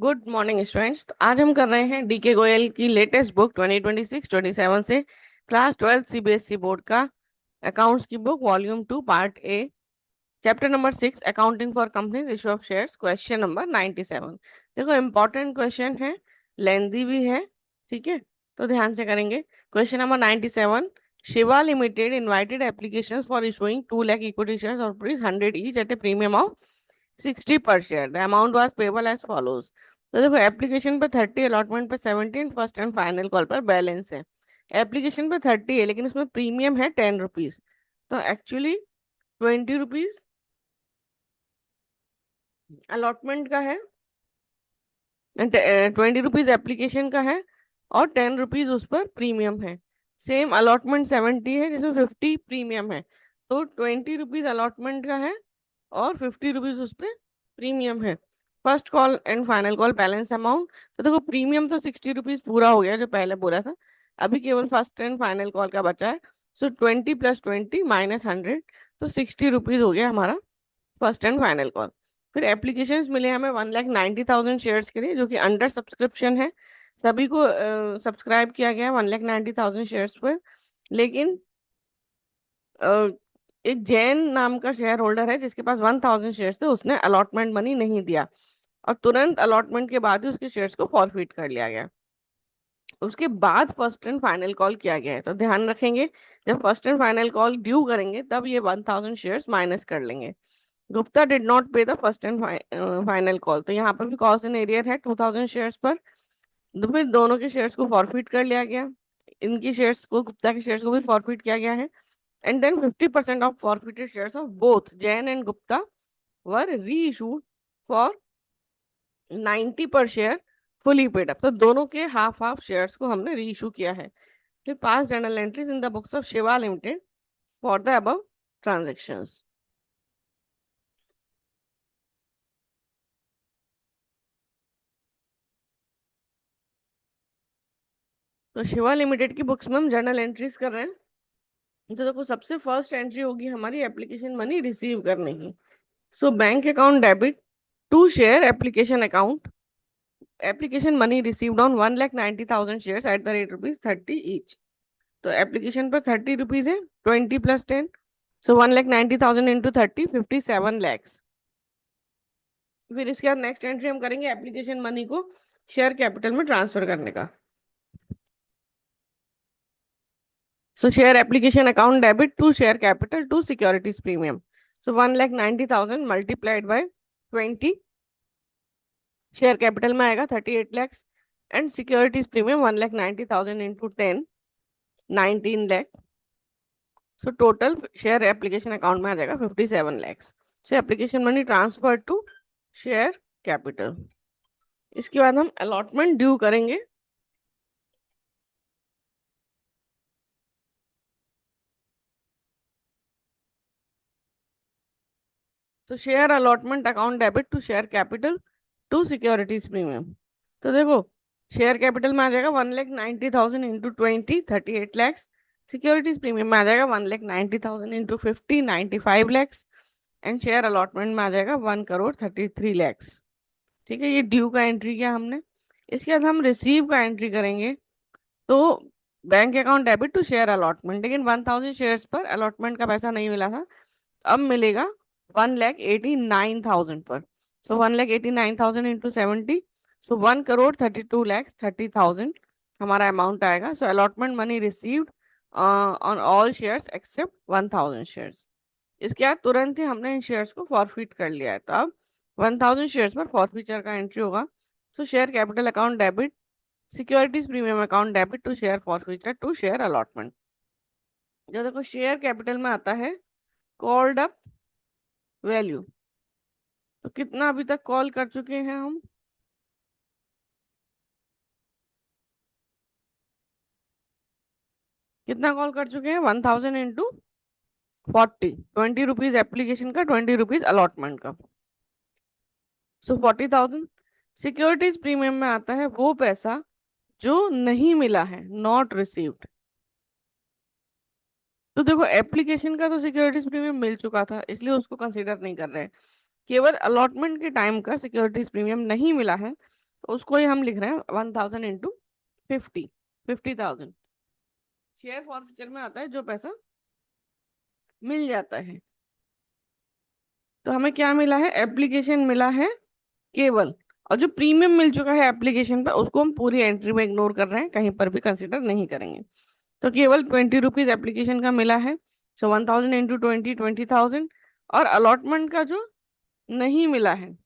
Good morning students. तो आज हम कर रहे हैं डीके गोयल की लेटेस्ट बुक 2026-27 से क्लास 12 सीबीएसई बोर्ड का अकाउंट्स की book volume 2 part A chapter number 6 accounting for companies issue of shares question number 97। देखो इंपॉर्टेंट क्वेश्चन है, लेंदी भी है, ठीक है, तो ध्यान से करेंगे। Question number 97, Shiva limited invited applications for issuing 2 lakh equity shares और rupees 100 each at a premium of 60 per share. The amount was payable as follows. तो देखो एप्लीकेशन पे 30, अलॉटमेंट पे 17, फर्स्ट एंड फाइनल कॉल पर बैलेंस है। एप्लीकेशन पे 30 है लेकिन उसमें प्रीमियम है 10 रुपीज, तो एक्चुअली 20 रुपीज अलॉटमेंट का है, 20 रुपीज एप्लीकेशन का है और 10 रुपीज उस पर प्रीमियम है। सेम अलॉटमेंट 70 है जिसमें 50 प्रीमियम है, तो 20 रुपीज अलॉटमेंट का है और 50 रुपीज उस पर प्रीमियम है। First call and final call balance amount. तो देखो प्रीमियम तो 60 रुपीज पूरा हो गया जो पहले बोला था, अभी केवल फर्स्ट एंड फाइनल कॉल का बचा है। सो 20 + 20 - 100, तो 60 रुपीज हो गया हमारा फर्स्ट एंड फाइनल कॉल। फिर एप्लीकेशंस मिले हमें 1,90,000 शेयर्स के लिए जो कि अंडर सब्सक्रिप्शन है, सभी को सब्सक्राइब किया गया है 1,90,000 शेयर्स पर। लेकिन अ, एक जैन नाम का शेयर होल्डर है जिसके पास 1,000 शेयर्स थे, उसने अलॉटमेंट मनी नहीं दिया और तुरंत अलॉटमेंट के बाद ही उसके शेयर्स को फॉरफिट कर लिया गया। उसके बाद फर्स्ट एंड फाइनल कॉल किया गया है, तो ध्यान रखेंगे जब first and final call due करेंगे तब ये 1,000 शेयर्स माइनस कर लेंगे। गुप्ता डिड नॉट पे the first and final call, तो यहाँ पर भी कॉस्ट इन एरियर है 2,000 शेयर्स पर। तो फिर दोनों के शेयर्स को फॉरफिट कर लिया गया, इनकी शेयर्स को, गुप्ता के शेयर्स को भी फॉरफिट किया गया है। And then 50% of forfeited shares of both Jain and Gupta were reissued for 90 पर शेयर फुली पेड अप। तो दोनों के हाफ हाफ शेयर्स को हमने री इशू किया है। फिर पास journal entries in the books of Shiva limited for the above transactions. तो शिवा लिमिटेड की बुक्स में हम जर्नल एंट्रीज कर रहे हैं। तो देखो सबसे फर्स्ट एंट्री होगी हमारी एप्लीकेशन मनी रिसीव करने की। So bank account debit to share application account, application money received on 1,90,000 shares at the rate ₹30 each. तो एप्लीकेशन पर 30 रुपीज है, 20 + 10, सो 1,90,000 इंटू 30, 57 लैक्स। फिर इसके बाद नेक्स्ट एंट्री हम करेंगे एप्लीकेशन मनी को शेयर कैपिटल में ट्रांसफर करने का। So share application account debit to share capital to securities premium. So 1,90,000 multiplied by 20, share capital में आएगा 38 lakhs and securities premium 1,90,000 into 10, 19 lakh. So total share application account में आ जाएगा 57 lakhs. So application money transferred to share capital. इसके बाद हम allotment due करेंगे। तो share allotment account debit to share capital to securities premium. तो देखो शेयर कैपिटल में आ जाएगा 1,90,000 इंटू 20, 38 लैक्स। सिक्योरिटीज प्रीमियम में आ जाएगा 1,90,000 into 50, 95 lakhs. And share allotment में आ जाएगा 1,33,00,000। ठीक है, ये ड्यू का एंट्री किया हमने। इसके बाद हम रिसीव का एंट्री करेंगे। तो bank account debit to share allotment, लेकिन 1,000 शेयर्स पर अलॉटमेंट का पैसा नहीं मिला था, अब मिलेगा 1,89,000 पर। सो 1,89,000 इंटू 70, सो 1,32,30,000 हमारा अमाउंट आएगा। So allotment money received on all shares except 1,000 shares. इसके बाद तुरंत ही हमने इन शेयर्स को फॉरफिट कर लिया है, तो अब 1,000 शेयर्स पर फॉरफिचर का एंट्री होगा। So share capital account debit securities premium account debit to share forfeiture to share allotment. जो देखो शेयर कैपिटल में आता है कॉल्ड अप वैल्यू। तो कितना अभी तक कॉल कर चुके हैं हम? कितना कॉल कर चुके हैं? 1,000 इंटू 40, 20 रुपीज एप्लीकेशन का, 20 रुपीज अलॉटमेंट का, सो 40,000। सिक्योरिटीज प्रीमियम में आता है वो पैसा जो नहीं मिला है, नॉट रिसीव्ड। तो देखो एप्लीकेशन का तो सिक्योरिटीज प्रीमियम मिल चुका था इसलिए उसको कंसीडर नहीं कर रहे हैं, केवल अलॉटमेंट के टाइम का सिक्योरिटीज प्रीमियम नहीं मिला है तो उसको ही हम लिख रहे हैं 1000 इंटू 50, 50,000 शेयर फॉरफीचर में आता है जो पैसा मिल जाता है। तो हमें क्या मिला है, एप्लीकेशन मिला है केवल, और जो प्रीमियम मिल चुका है एप्लीकेशन पर उसको हम पूरी एंट्री में इग्नोर कर रहे हैं, कहीं पर भी कंसिडर नहीं करेंगे। तो केवल 20 रुपीज एप्लीकेशन का मिला है। सो 1000 इंटू 20, 20,000। और अलॉटमेंट का जो नहीं मिला है,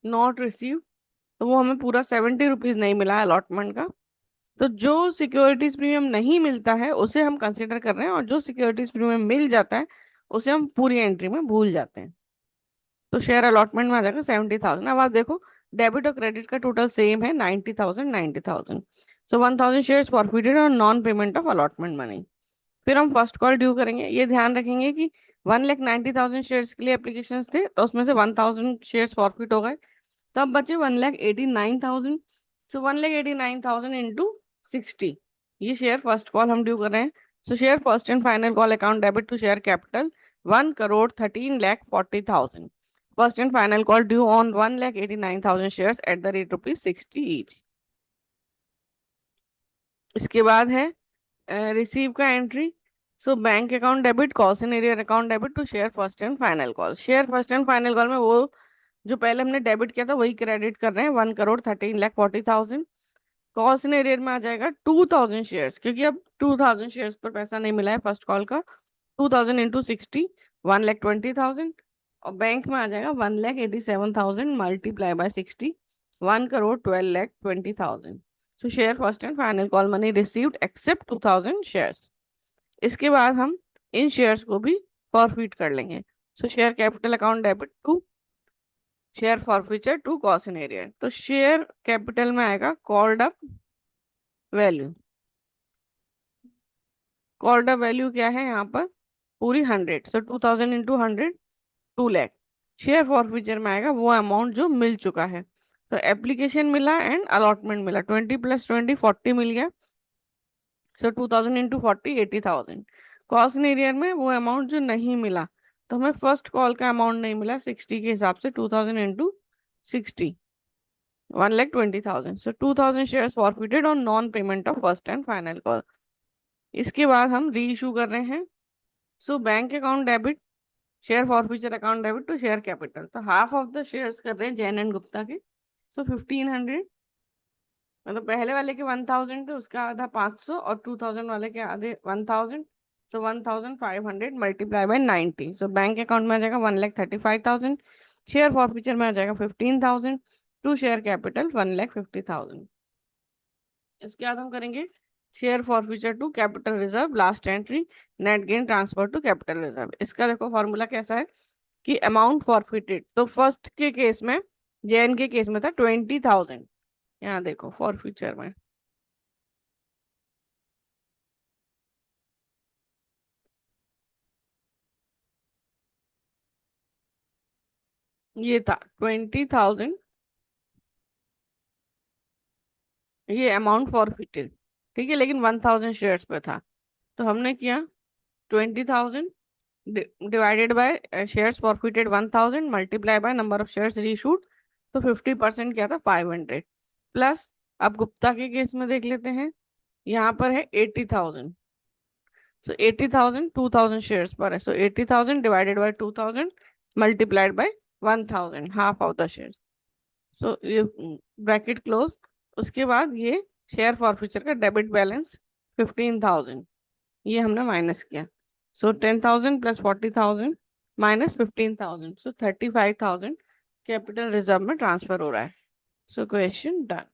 नॉट रिसीव, तो वो हमें पूरा 70 रुपीज नहीं मिला है अलॉटमेंट का। तो जो सिक्योरिटीज प्रीमियम नहीं मिलता है उसे हम कंसिडर कर रहे हैं, और जो सिक्योरिटीज प्रीमियम मिल जाता है उसे हम पूरी एंट्री में भूल जाते हैं। तो शेयर अलॉटमेंट में आ जाएगा 70,000। अब आप देखो, डेबिट और क्रेडिट का टोटल सेम है, 90,000, 90,000। सो 1000 शेयर फॉरफिटेड और non payment of allotment money. फिर हम फर्स्ट कॉल ड्यू करेंगे। ये ध्यान रखेंगे कि 1,90,000 शेयर्स के लिए एप्लीकेशन थे, तो उसमें से 1000 शेयर्स फॉरफिट हो गए, तब बचे 1,89,000। सो 1,89,000 इंटू 60, ये शेयर फर्स्ट कॉल हम ड्यू कर रहे हैं। So share first and final call account debit to share capital 1,13,40,000। First and final call due on 1,89,000 shares at the rate ₹60 each. इसके बाद है रिसीव का entry. So bank account debit, calls in arrear account debit to share first and final call. Share first and final call में वो जो पहले हमने debit किया था वही क्रेडिट कर रहे हैं, 1,13,40,000। कॉल्स इन एरियर में आ जाएगा 2,000 शेयर्स, क्योंकि अब 2,000 शेयर्स पर पैसा नहीं मिला है फर्स्ट कॉल का। 2,000 इंटू 60, 1,20,000। और बैंक में आ जाएगा 1,87,000 multiply by 60, 1,12,20,000। So share first and final call money received accept 2,000 shares. इसके बाद हम इन शेयर्स को भी फॉरफिट कर लेंगे। So share capital account debit to share forfeiture to cost in arrear. तो शेयर कैपिटल में आएगा called up value. Called up value क्या है यहाँ पर, पूरी 100। So 2,000 into 100, 2 lakh. Share forfeiture में आएगा वो अमाउंट जो मिल चुका है। तो एप्लीकेशन मिला एंड अलॉटमेंट मिला, 20 + 20, 40 मिल गया। सो 2,000 इंटू 40, 80,000। कॉस्ट इन एरियर में वो अमाउंट जो नहीं मिला, तो हमें फर्स्ट कॉल का अमाउंट नहीं मिला 60 के हिसाब से, 2,000 into 60, 1,20,000। So 2,000 shares forfeited on non payment of first and final call. इसके बाद हम री इशू कर रहे हैं। So bank account debit, share forfeiture account debit to share capital. तो हाफ ऑफ द शेयर्स कर रहे हैं जैन एंड गुप्ता के। सो 1,500, मतलब पहले वाले के 1,000 थे, उसका आधा 500, और 2,000 वाले के आधे 1,000। सो 1,500 multiply by 90। So bank account में आ जाएगा 1,35,000। शेयर फॉरफिचर में आ जाएगा 15,000। To share capital 1,50,000। इसके बाद हम करेंगे share forfeiture to capital reserve, last entry, net gain transfer to capital reserve. इसका देखो फॉर्मूला कैसा है कि अमाउंट फॉरफिटेड, तो फर्स्ट के केस में, जेएन के केस में था 20,000। यहाँ देखो फॉरफिचर में ये था 20,000, ये अमाउंट फॉरफिटेड, ठीक है, लेकिन 1,000 शेयर्स पे था। तो हमने किया 20,000 divided by shares forfeited 1,000 multiply by number of shares reissued. तो 50% क्या था, 500 प्लस। अब गुप्ता के केस में देख लेते हैं, यहाँ पर है 80,000। सो 80,000 2,000 शेयर्स पर है, so 80,000 divided by 2,000 multiplied by 1,000, half of the shares. So ये ब्रैकेट क्लोज। उसके बाद ये शेयर फॉरफिचर का डेबिट बैलेंस 15,000, ये हमने माइनस किया। So 10,000 + 40,000 minus 15,000, so 35,000 capital reserve में ट्रांसफर हो रहा है। So question done.